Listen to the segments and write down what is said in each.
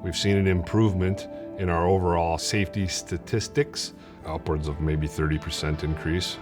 We've seen an improvement in our overall safety statistics, upwards of maybe 30% increase.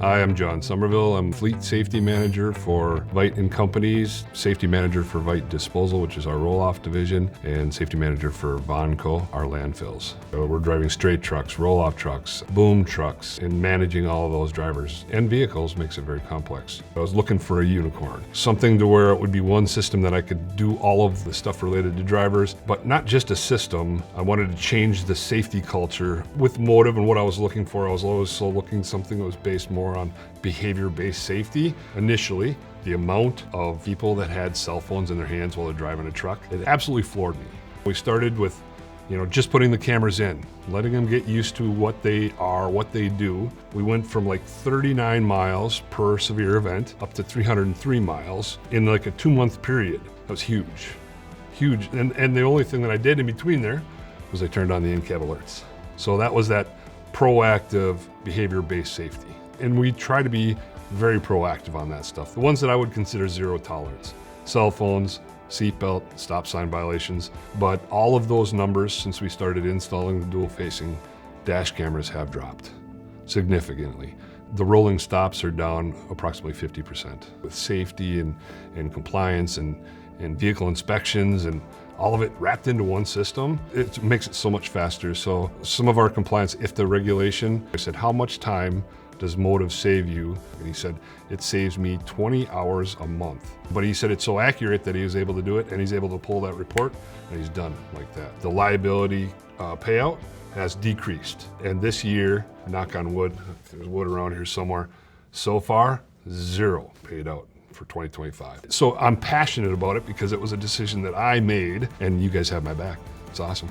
Hi, I'm John Somerville. I'm Fleet Safety Manager for Veit & Companies, Safety Manager for Veit Disposal, which is our roll-off division, and Safety Manager for Vonco, our landfills. So we're driving straight trucks, roll-off trucks, boom trucks, and managing all of those drivers and vehicles makes it very complex. I was looking for a unicorn, something to where it would be one system that I could do all of the stuff related to drivers, but not just a system. I wanted to change the safety culture with motive, and what I was looking for, I was always looking something that was based more on behavior-based safety. Initially, the amount of people that had cell phones in their hands while they're driving a truck, it absolutely floored me. We started with, just putting the cameras in, letting them get used to what they are, what they do. We went from like 39 miles per severe event up to 303 miles in like a 2-month period. That was huge, huge. And the only thing that I did in between there was I turned on the in-cab alerts. So that was that proactive behavior-based safety. And we try to be very proactive on that stuff. The ones that I would consider zero tolerance: cell phones, seatbelt, stop sign violations. But all of those numbers, since we started installing the dual-facing dash cameras, have dropped significantly. The rolling stops are down approximately 50%. With safety and compliance and vehicle inspections and all of it wrapped into one system, it makes it so much faster. So some of our compliance, if the regulation, I said, how much time does motive save you? And he said, it saves me 20 hours a month. But he said it's so accurate that he was able to do it, and he's able to pull that report, and he's done like that. The liability payout has decreased. And this year, knock on wood, there's wood around here somewhere, so far, 0 paid out for 2025. So I'm passionate about it because it was a decision that I made, and you guys have my back. It's awesome.